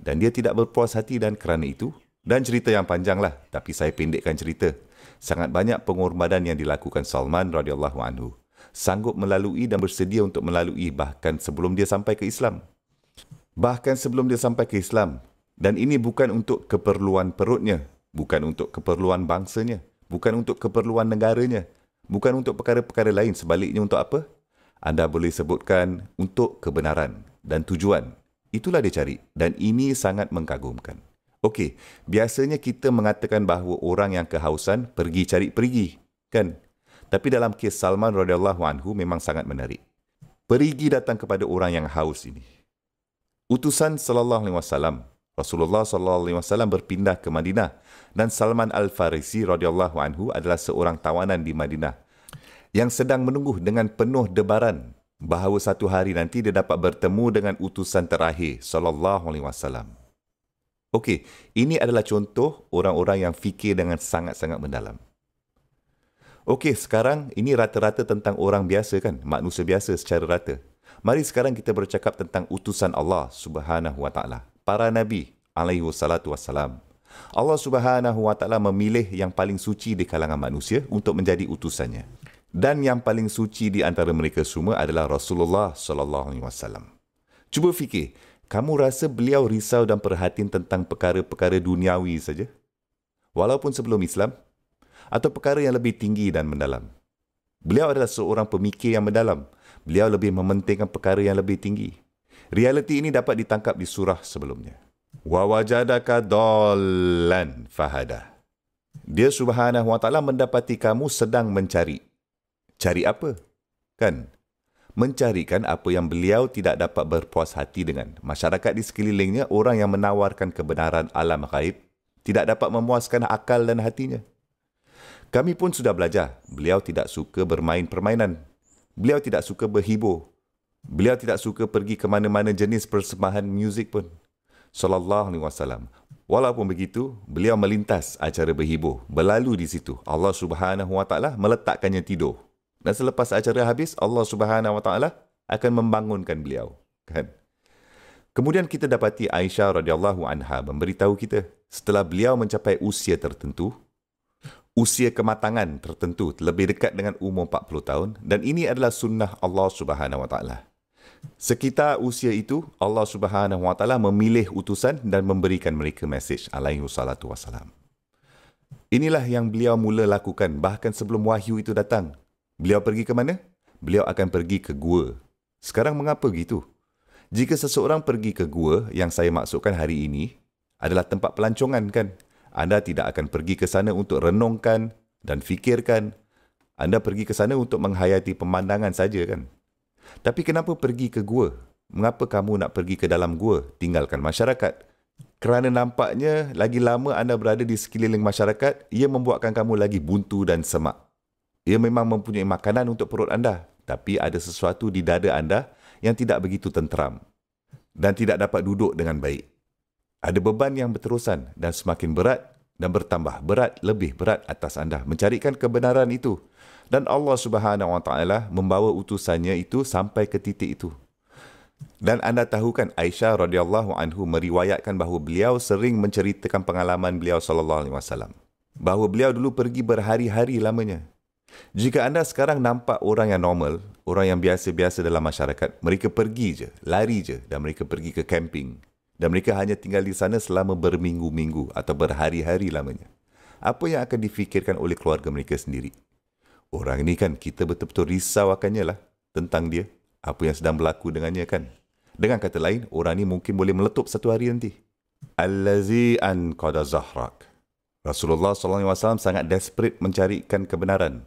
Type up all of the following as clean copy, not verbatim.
dan dia tidak berpuas hati dan kerana itu, dan cerita yang panjang lah, tapi saya pendekkan cerita. Sangat banyak pengorbanan yang dilakukan Salman radhiyallahu anhu. Sanggup melalui dan bersedia untuk melalui bahkan sebelum dia sampai ke Islam. Bahkan sebelum dia sampai ke Islam. Dan ini bukan untuk keperluan perutnya, bukan untuk keperluan bangsanya, bukan untuk keperluan negaranya, bukan untuk perkara-perkara lain. Sebaliknya untuk apa? Anda boleh sebutkan untuk kebenaran dan tujuan. Itulah dia cari. Dan ini sangat mengagumkan. Okey, biasanya kita mengatakan bahawa orang yang kehausan pergi cari perigi, kan? Tapi dalam kes Salman radhiyallahu anhu memang sangat menarik. Perigi datang kepada orang yang haus ini. Utusan sallallahu alaihi wasallam, Rasulullah sallallahu alaihi wasallam berpindah ke Madinah dan Salman Al-Farisi radhiyallahu anhu adalah seorang tawanan di Madinah yang sedang menunggu dengan penuh debaran bahawa satu hari nanti dia dapat bertemu dengan utusan terakhir sallallahu alaihi wasallam. Okey, ini adalah contoh orang-orang yang fikir dengan sangat-sangat mendalam. Okey, sekarang ini rata-rata tentang orang biasa kan, manusia biasa secara rata. Mari sekarang kita bercakap tentang utusan Allah Subhanahu wa taala, para nabi alaihi wassalatu wassalam. Allah Subhanahu wa taala memilih yang paling suci di kalangan manusia untuk menjadi utusannya. Dan yang paling suci di antara mereka semua adalah Rasulullah sallallahu alaihi wasallam. Cuba fikir, kamu rasa beliau risau dan perhatian tentang perkara-perkara duniawi saja? Walaupun sebelum Islam? Atau perkara yang lebih tinggi dan mendalam? Beliau adalah seorang pemikir yang mendalam. Beliau lebih mementingkan perkara yang lebih tinggi. Realiti ini dapat ditangkap di surah sebelumnya. Wa wajadaka dallan fahada. Dia Subhanahu wa taala mendapati kamu sedang mencari. Cari apa? Kan? Mencarikan apa yang beliau tidak dapat berpuas hati dengan. Masyarakat di sekelilingnya, orang yang menawarkan kebenaran alam ghaib, tidak dapat memuaskan akal dan hatinya. Kami pun sudah belajar. Beliau tidak suka bermain permainan. Beliau tidak suka berhibur. Beliau tidak suka pergi ke mana-mana jenis persembahan muzik pun. Sallallahu alaihi wasallam. Walaupun begitu, beliau melintas acara berhibur. Berlalu di situ. Allah Subhanahu wa taala meletakkannya tidur. Dan selepas acara habis, Allah Subhanahu wa taala akan membangunkan beliau, kan? Kemudian kita dapati Aisyah radhiyallahu anha memberitahu kita, setelah beliau mencapai usia tertentu, usia kematangan tertentu, lebih dekat dengan umur 40 tahun, dan ini adalah sunnah Allah Subhanahu wa taala. Sekitar usia itu, Allah Subhanahu wa taala memilih utusan dan memberikan mereka mesej alaihi salatu wassalam. Inilah yang beliau mula lakukan bahkan sebelum wahyu itu datang. Beliau pergi ke mana? Beliau akan pergi ke gua. Sekarang mengapa gitu? Jika seseorang pergi ke gua, yang saya maksudkan hari ini, adalah tempat pelancongan kan? Anda tidak akan pergi ke sana untuk renungkan dan fikirkan. Anda pergi ke sana untuk menghayati pemandangan saja kan? Tapi kenapa pergi ke gua? Mengapa kamu nak pergi ke dalam gua? Tinggalkan masyarakat. Kerana nampaknya lagi lama anda berada di sekeliling masyarakat, ia membuatkan kamu lagi buntu dan semak. Ia memang mempunyai makanan untuk perut anda, tapi ada sesuatu di dada anda yang tidak begitu tenteram dan tidak dapat duduk dengan baik. Ada beban yang berterusan dan semakin berat dan bertambah berat, lebih berat atas anda mencarikan kebenaran itu. Dan Allah Subhanahu wa taala membawa utusannya itu sampai ke titik itu. Dan anda tahu kan, Aisyah radhiyallahu anhu meriwayatkan bahawa beliau sering menceritakan pengalaman beliau sallallahu alaihi wasallam, bahawa beliau dulu pergi berhari-hari lamanya. Jika anda sekarang nampak orang yang normal, orang yang biasa-biasa dalam masyarakat, mereka pergi je, lari je, dan mereka pergi ke camping. Dan mereka hanya tinggal di sana selama berminggu-minggu atau berhari-hari lamanya. Apa yang akan difikirkan oleh keluarga mereka sendiri? Orang ini kan kita betul-betul risau akannya lah tentang dia. Apa yang sedang berlaku dengannya kan? Dengan kata lain, orang ini mungkin boleh meletup satu hari nanti. Allazi anqada zahrak. Rasulullah SAW sangat desperate mencarikan kebenaran.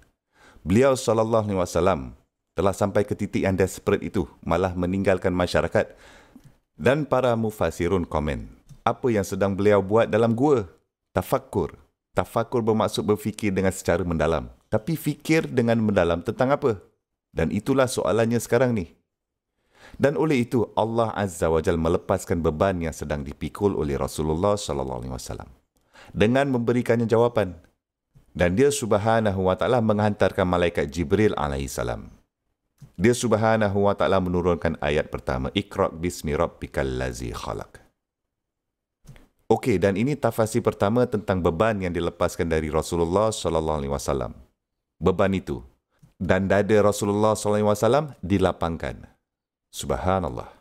Beliau SAW telah sampai ke titik yang desperate itu, malah meninggalkan masyarakat. Dan para mufassirun komen, apa yang sedang beliau buat dalam gua? Tafakkur. Tafakkur bermaksud berfikir dengan secara mendalam. Tapi fikir dengan mendalam tentang apa? Dan itulah soalannya sekarang ni. Dan oleh itu, Allah Azza wa Jal melepaskan beban yang sedang dipikul oleh Rasulullah SAW dengan memberikannya jawapan. Dan dia Subhanahu wa taala menghantarkan malaikat Jibril alaihissalam. Dia Subhanahu wa taala menurunkan ayat pertama, Iqra' bismi rabbikal ladzi khalaq. Okey, dan ini tafsir pertama tentang beban yang dilepaskan dari Rasulullah sallallahu alaihi wasallam. Beban itu dan dada Rasulullah sallallahu alaihi wasallam dilapangkan. Subhanallah.